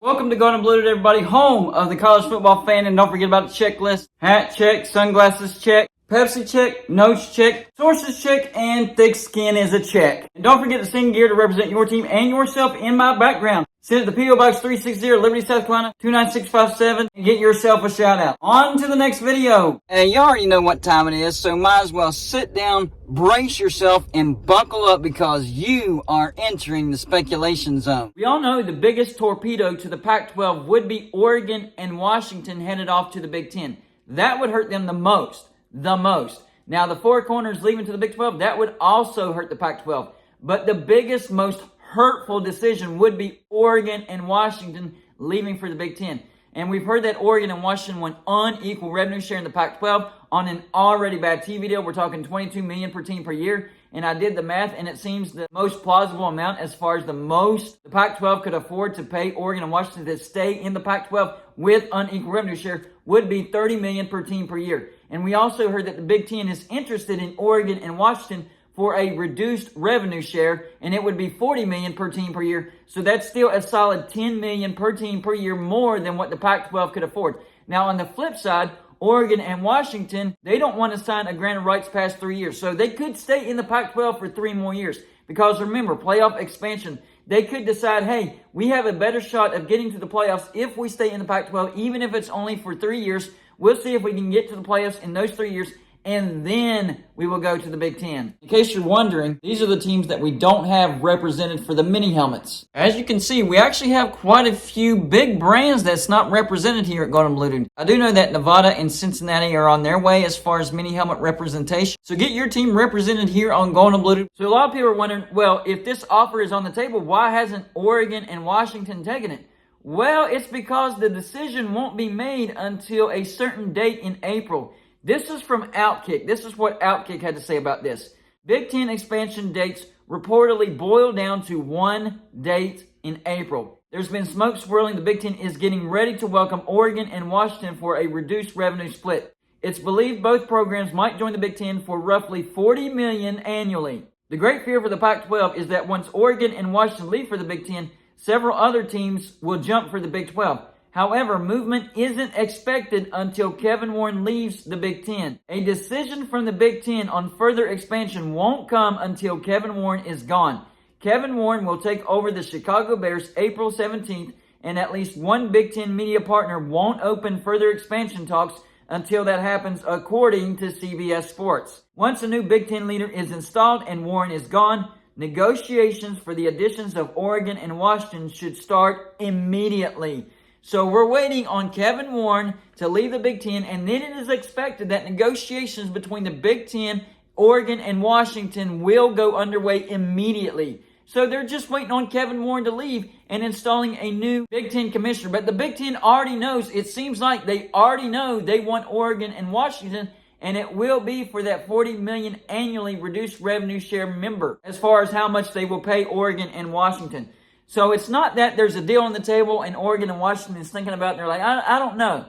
Welcome to Golden Blue, everybody, home of the college football fan. And don't forget about the checklist. Hat check, sunglasses check, Pepsi check, notes check, sources check, and thick skin is a check. And don't forget to sing gear to represent your team and yourself in my background. Send it to P.O. Box 360, Liberty, South Carolina, 29657, and get yourself a shout out. On to the next video. Hey, you already know what time it is, so might as well sit down, brace yourself, and buckle up because you are entering the speculation zone. We all know the biggest torpedo to the Pac-12 would be Oregon and Washington headed off to the Big Ten. That would hurt them the most. Now, the four corners leaving to the Big 12, that would also hurt the Pac-12. But the biggest, most hurtful decision would be Oregon and Washington leaving for the Big Ten. And we've heard that Oregon and Washington want unequal revenue share in the Pac-12 on an already bad TV deal. We're talking $22 million per team per year. And I did the math, and it seems the most plausible amount as far as the most the Pac-12 could afford to pay Oregon and Washington to stay in the Pac-12 with unequal revenue share would be $30 million per team per year. And we also heard that the Big Ten is interested in Oregon and Washington for a reduced revenue share, and it would be $40 million per team per year. So that's still a solid $10 million per team per year more than what the Pac-12 could afford. Now, on the flip side, Oregon and Washington, they don't want to sign a grant of rights past 3 years. So they could stay in the Pac-12 for 3 more years. Because remember, playoff expansion, they could decide, hey, we have a better shot of getting to the playoffs if we stay in the Pac-12, even if it's only for 3 years. We'll see if we can get to the playoffs in those 3 years, and then we will go to the Big Ten. In case you're wondering, these are the teams that we don't have represented for the mini helmets. As you can see, we actually have quite a few big brands that's not represented here at Golden Blue. I do know that Nevada and Cincinnati are on their way as far as mini helmet representation. So get your team represented here on Golden Blue. So a lot of people are wondering, well, if this offer is on the table, why hasn't Oregon and Washington taken it? Well, it's because the decision won't be made until a certain date in April. This is from Outkick. This is what Outkick had to say about this. Big Ten expansion dates reportedly boil down to one date in April. There's been smoke swirling. The Big Ten is getting ready to welcome Oregon and Washington for a reduced revenue split. It's believed both programs might join the Big Ten for roughly $40 million annually. The great fear for the Pac-12 is that once Oregon and Washington leave for the Big Ten, several other teams will jump for the Big 12. However, movement isn't expected until Kevin Warren leaves the Big Ten. A decision from the Big Ten on further expansion won't come until Kevin Warren is gone. Kevin Warren will take over the Chicago Bears April 17th, and at least one Big Ten media partner won't open further expansion talks until that happens, according to CBS Sports. Once a new Big Ten leader is installed and Warren is gone, negotiations for the additions of Oregon and Washington should start immediately. So we're waiting on Kevin Warren to leave the Big Ten, and then it is expected that negotiations between the Big Ten, Oregon, and Washington will go underway immediately. So they're just waiting on Kevin Warren to leave and installing a new Big Ten commissioner. But the Big Ten already knows, it seems like they already know they want Oregon and Washington, and it will be for that $40 million annually reduced revenue share member as far as how much they will pay Oregon and Washington. So it's not that there's a deal on the table and Oregon and Washington is thinking about it. They're like, I don't know.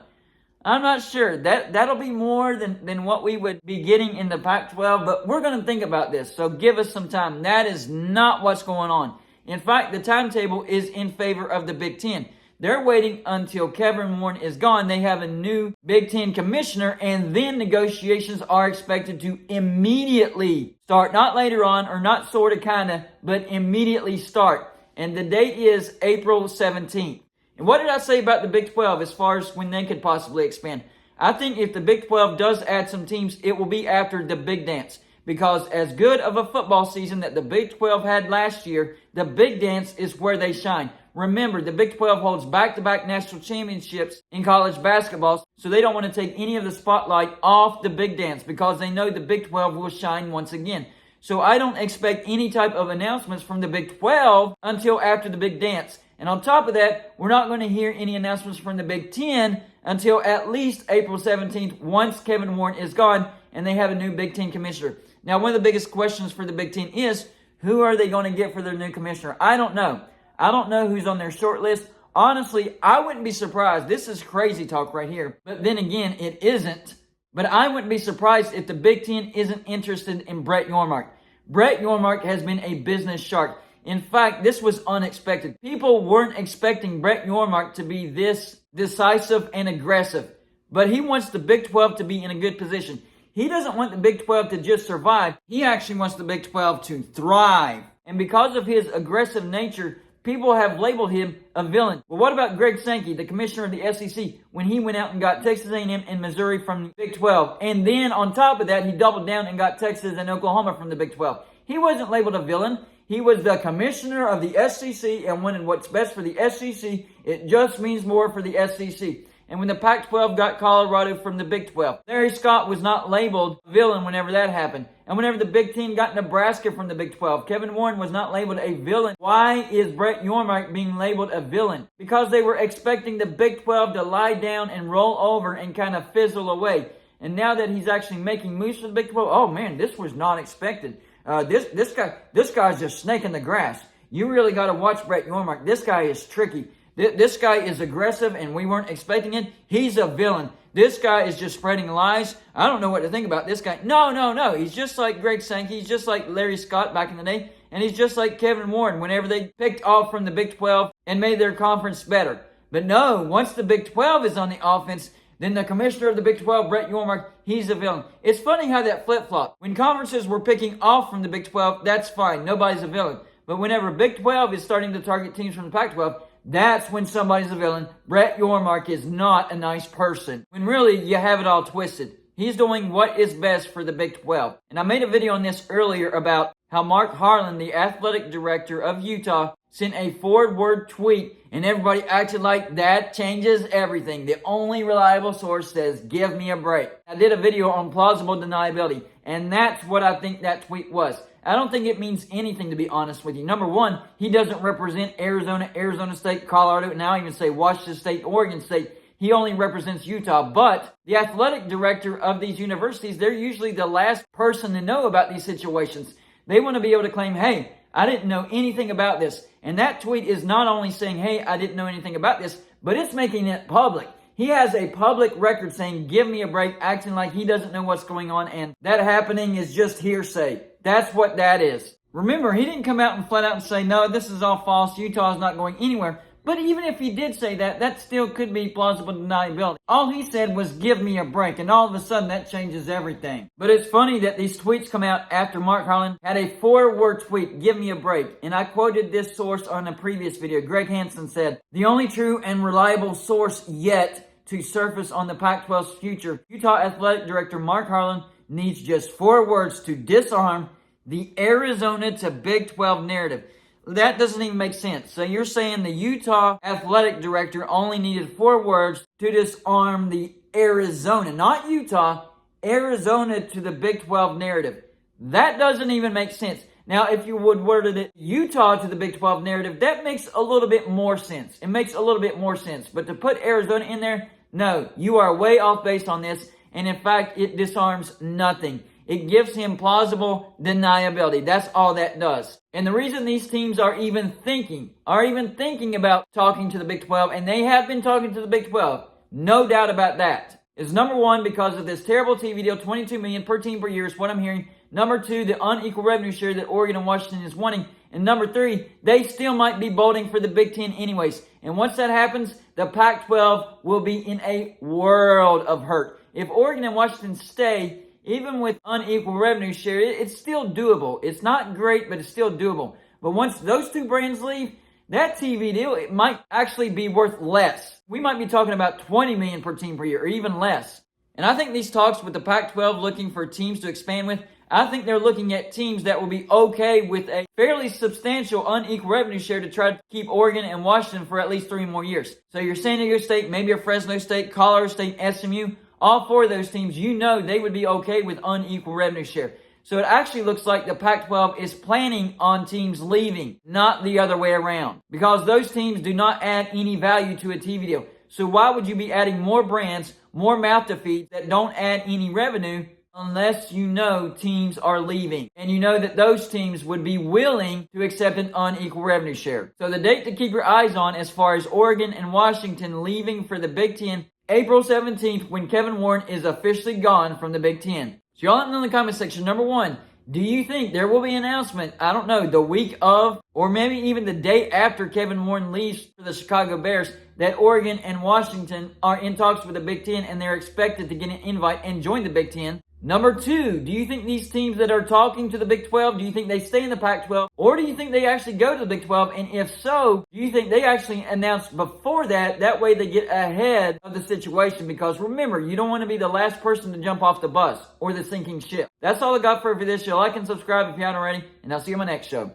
I'm not sure. That'll be more than what we would be getting in the Pac-12, but we're going to think about this. So give us some time. That is not what's going on. In fact, the timetable is in favor of the Big Ten. They're waiting until Kevin Warren is gone. They have a new Big Ten commissioner, and then negotiations are expected to immediately start. Not later on, or not sort of, kind of, but immediately start. And the date is April 17th. And what did I say about the Big 12 as far as when they could possibly expand? I think if the Big 12 does add some teams, it will be after the Big Dance. Because as good of a football season that the Big 12 had last year, the Big Dance is where they shine. Remember, the Big 12 holds back-to-back national championships in college basketball, so they don't want to take any of the spotlight off the Big Dance because they know the Big 12 will shine once again. So I don't expect any type of announcements from the Big 12 until after the Big Dance. And on top of that, we're not going to hear any announcements from the Big 10 until at least April 17th once Kevin Warren is gone and they have a new Big 10 commissioner. Now, one of the biggest questions for the Big 10 is, who are they going to get for their new commissioner? I don't know. I don't know who's on their short list. Honestly, I wouldn't be surprised. This is crazy talk right here. But then again, it isn't. But I wouldn't be surprised if the Big Ten isn't interested in Brett Yormark. Brett Yormark has been a business shark. In fact, this was unexpected. People weren't expecting Brett Yormark to be this decisive and aggressive. But he wants the Big 12 to be in a good position. He doesn't want the Big 12 to just survive. He actually wants the Big 12 to thrive. And because of his aggressive nature, people have labeled him a villain. Well, what about Greg Sankey, the commissioner of the SEC, when he went out and got Texas A&M and Missouri from the Big 12? And then on top of that, he doubled down and got Texas and Oklahoma from the Big 12. He wasn't labeled a villain. He was the commissioner of the SEC and wanted what's best for the SEC. It just means more for the SEC. And when the Pac-12 got Colorado from the Big 12, Larry Scott was not labeled a villain whenever that happened. And whenever the Big Ten got Nebraska from the Big 12, Kevin Warren was not labeled a villain. Why is Brett Yormark being labeled a villain? Because they were expecting the Big 12 to lie down and roll over and kind of fizzle away. And now that he's actually making moves for the Big 12, oh man, this was not expected. This guy's just snaking the grass. You really got to watch Brett Yormark. This guy is tricky. This guy is aggressive, and we weren't expecting it. He's a villain. This guy is just spreading lies. I don't know what to think about this guy. No. He's just like Greg Sankey. He's just like Larry Scott back in the day. And he's just like Kevin Warren whenever they picked off from the Big 12 and made their conference better. But no, once the Big 12 is on the offense, then the commissioner of the Big 12, Brett Yormark, he's a villain. It's funny how that flip-flopped. When conferences were picking off from the Big 12, that's fine. Nobody's a villain. But whenever Big 12 is starting to target teams from the Pac-12, that's when somebody's a villain. Brett Yormark is not a nice person. When really, you have it all twisted. He's doing what is best for the Big 12. And I made a video on this earlier about how Mark Harlan, the athletic director of Utah, sent a forward tweet and everybody acted like that changes everything. The only reliable source says, give me a break. I did a video on plausible deniability, and that's what I think that tweet was. I don't think it means anything, to be honest with you. Number one, he doesn't represent Arizona, Arizona State, Colorado, and now I even say Washington State, Oregon State. He only represents Utah. But the athletic director of these universities, they're usually the last person to know about these situations. They want to be able to claim, hey, I didn't know anything about this. And that tweet is not only saying, hey, I didn't know anything about this, but it's making it public. He has a public record saying, give me a break, acting like he doesn't know what's going on, and that happening is just hearsay. That's what that is. Remember, he didn't come out and flat out and say, no, this is all false, Utah is not going anywhere. But even if he did say that, that still could be plausible deniability. All he said was, give me a break, and all of a sudden that changes everything. But it's funny that these tweets come out after Mark Harlan had a 4-word tweet, give me a break. And I quoted this source on a previous video. Greg Hansen said, the only true and reliable source yet to surface on the Pac-12's future, Utah Athletic Director Mark Harlan needs just 4 words to disarm the Arizona to Big 12 narrative. That doesn't even make sense. So you're saying the Utah Athletic Director only needed 4 words to disarm the Arizona, not Utah, Arizona to the Big 12 narrative. That doesn't even make sense. Now, if you would worded it Utah to the Big 12 narrative, that makes a little bit more sense. It makes a little bit more sense. But to put Arizona in there, no, you are way off base on this. And in fact, it disarms nothing. It gives him plausible deniability. That's all that does. And the reason these teams are even thinking about talking to the Big 12, and they have been talking to the Big 12, no doubt about that, is number one, because of this terrible TV deal, $22 million per team per year is what I'm hearing. Number two, the unequal revenue share that Oregon and Washington is wanting. And number three, they still might be bolting for the Big Ten anyways. And once that happens, the Pac-12 will be in a world of hurt. If Oregon and Washington stay, even with unequal revenue share, it's still doable. It's not great, but it's still doable. But once those two brands leave, that TV deal, it might actually be worth less. We might be talking about $20 million per team per year, or even less. And I think these talks with the Pac-12 looking for teams to expand with, I think they're looking at teams that will be okay with a fairly substantial unequal revenue share to try to keep Oregon and Washington for at least 3 more years. So your San Diego State, maybe a Fresno State, Colorado State, SMU, all 4 of those teams, you know they would be okay with unequal revenue share. So it actually looks like the Pac-12 is planning on teams leaving, not the other way around. Because those teams do not add any value to a TV deal. So why would you be adding more brands, more mouth to feed that don't add any revenue unless you know teams are leaving? And you know that those teams would be willing to accept an unequal revenue share. So the date to keep your eyes on as far as Oregon and Washington leaving for the Big Ten, April 17th, when Kevin Warren is officially gone from the Big Ten. So y'all let me know in the comment section, number one, Do you think there will be an announcement, I don't know, the week of, or maybe even the day after Kevin Warren leaves for the Chicago Bears, that Oregon and Washington are in talks with the Big Ten and they're expected to get an invite and join the Big Ten? Number two, do you think these teams that are talking to the Big 12, do you think they stay in the Pac-12? Or do you think they actually go to the Big 12? And if so, do you think they actually announce before that? That way they get ahead of the situation. Because remember, you don't want to be the last person to jump off the bus or the sinking ship. That's all I got for this show. Like and subscribe if you haven't already. And I'll see you on my next show.